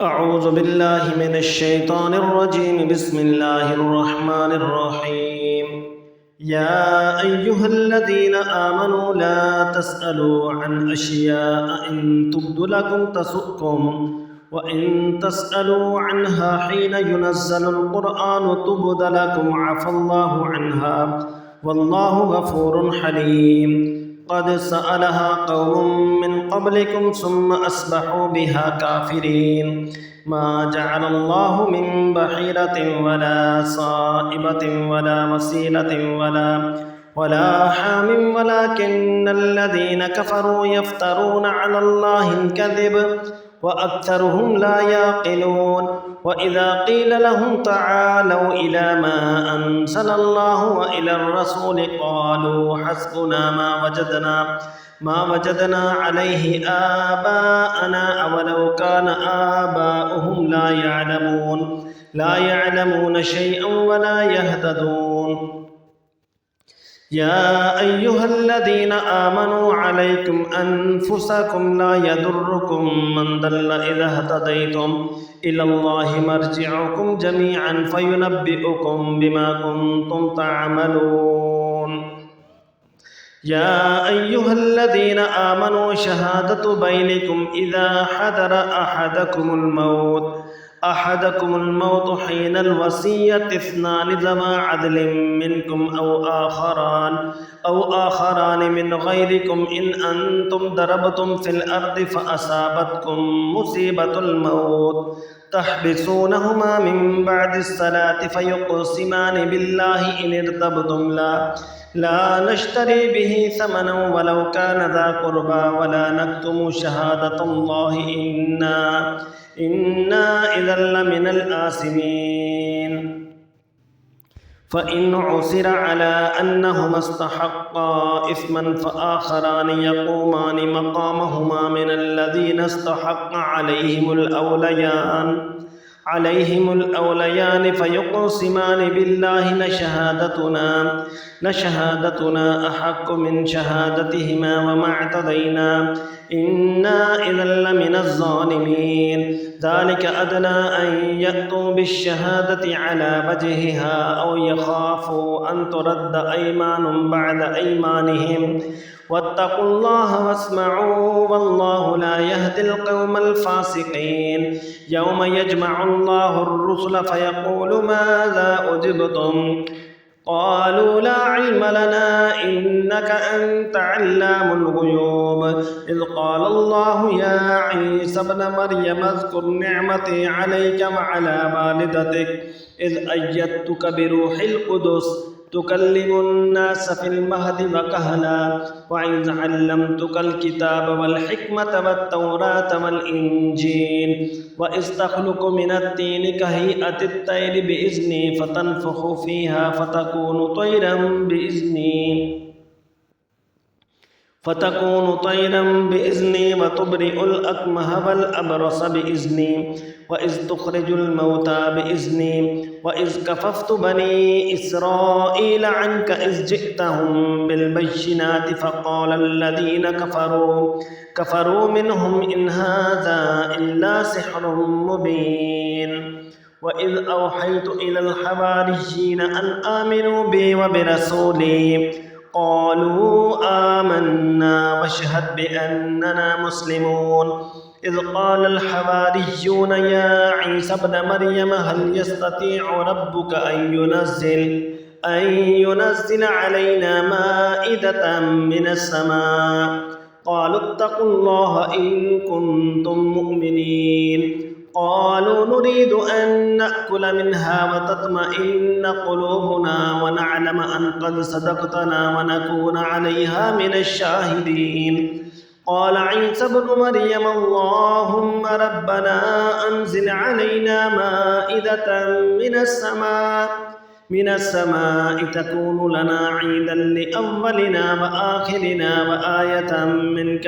أعوذ بالله من الشيطان الرجيم بسم الله الرحمن الرحيم يا أيها الذين آمنوا لا تسألوا عن أشياء إن تبد لكم تسؤكم وإن تسألوا عنها حين ينزل القرآن تبد لكم عفى الله عنها والله غفور حليم قد سألها قوم من قبلكم ثم أصبحوا بها كافرين ما جعل الله من بحيرة ولا صائبة ولا وسيلة ولا حام ولكن الذين كفروا يفترون على الله الكذب وأكثرهم لا يعقلون وإذا قيل لهم تعالوا إلى ما أنزل الله وإلى الرسول قالوا حسبنا ما وجدنا عليه آباءنا أولو كان آباؤهم لا يعلمون شيئا ولا يهتدون يا أيها الذين آمنوا عليكم أنفسكم لا يضركم من ضل إذا اهتديتم إلى الله مرجعكم جميعا فينبئكم بما كنتم تعملون يا أيها الذين آمنوا شهادة بينكم إذا حضر أحدكم الموت حين الوصية اثنان ذوى عدل منكم أو آخران من غيركم إن أنتم ضربتم في الأرض فأصابتكم مصيبة الموت تحبسونهما من بعد الصلاة فيقسمان بالله إن ارتبتم لا نشتري به ثمنا ولو كان ذا قربى ولا نكتم شهادة الله إنا إذا لمن الآثمين فإن عثر على أنهما استحقا إثما فآخران يقومان مقامهما من الذين استحق عليهم الأوليان فيقسمان بالله لشهادتنا أحق من شهادتهما وما اعتدينا إنا إذا لمن الظالمين ذلك أدنى أن يأتوا بالشهادة على وجهها أو يخافوا أن ترد أيمان بعد أيمانهم واتقوا الله واسمعوا والله لا يهدي القوم الفاسقين يوم يجمع الله الرسل فيقول ماذا أجبتم قالوا لا علم لنا إنك أنت علام الغيوب إذ قال الله يا عيسى ابن مريم اذكر نعمتي عليك وعلى والدتك إذ أيدتك بروح القدس تكلم الناس في المهد وكهلا وإذ علمتك الكتاب والحكمة والتوراة والإنجيل وإذ تخلق من الطين كهيئة الطير بإذني فتنفخ فيها فتكون طيرا بإذني وتبرئ الأكمه والأبرص بإذني وإذ تخرج الموتى بإذني وإذ كففت بني إسرائيل عنك إذ جئتهم بالبينات فقال الذين كفروا منهم إن هذا إلا سحر مبين وإذ أوحيت إلى الحواريين أن آمنوا بي وبرسولي قالوا آمنا واشهد بأننا مسلمون إذ قال الحواريون يا عيسى ابن مريم هل يستطيع ربك أن ينزل علينا مائدة من السماء قالوا اتقوا الله إن كنتم مؤمنين قالوا نريد أن نأكل منها وتطمئن قلوبنا ونعلم أن قد صدقتنا ونكون عليها من الشاهدين قال عيسى ابن مريم اللهم ربنا أنزل علينا مائدة من السماء تكون لنا عيدا لأولنا وآخرنا وآية منك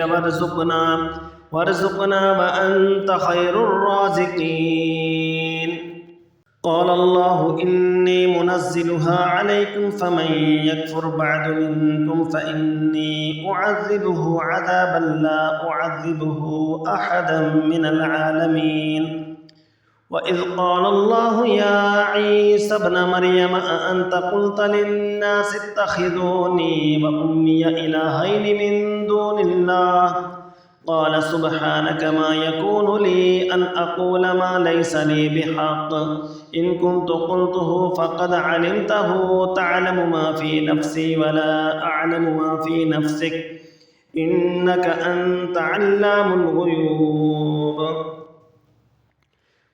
وارزقنا وأنت خير الرازقين قال الله إني منزلها عليكم فمن يكفر بعد منكم فإني أعذبه عذابا لا أعذبه أحدا من العالمين وإذ قال الله يا عيسى ابن مريم أأنت قلت للناس اتخذوني وأمي إلهين من دون الله قال سبحانك ما يكون لي أن أقول ما ليس لي بحق إن كنت قلته فقد علمته تعلم ما في نفسي ولا أعلم ما في نفسك إنك أنت علام الغيوب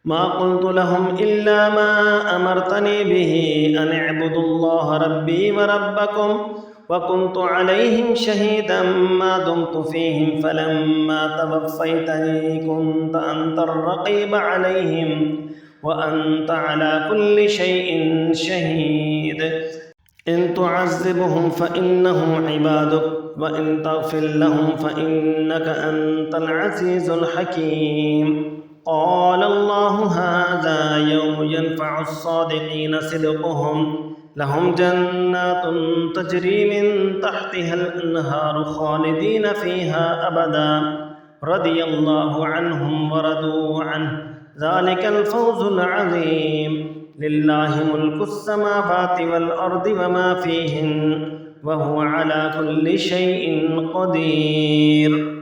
ما قلت لهم إلا ما أمرتني به أن اعبدوا الله ربي وربكم وكنت عليهم شهيدا ما دمت فيهم فلما توفيتني كنت أنت الرقيب عليهم وأنت على كل شيء شهيد إن تعذبهم فإنهم عبادك وإن تغفر لهم فإنك أنت العزيز الحكيم قال الله هذا يوم ينفع الصادقين صدقهم لهم جنات تجري من تحتها الأنهار خالدين فيها أبدا رضي الله عنهم ورضوا عنه ذلك الفوز العظيم لله ملك السماوات والأرض وما فيهن وهو على كل شيء قدير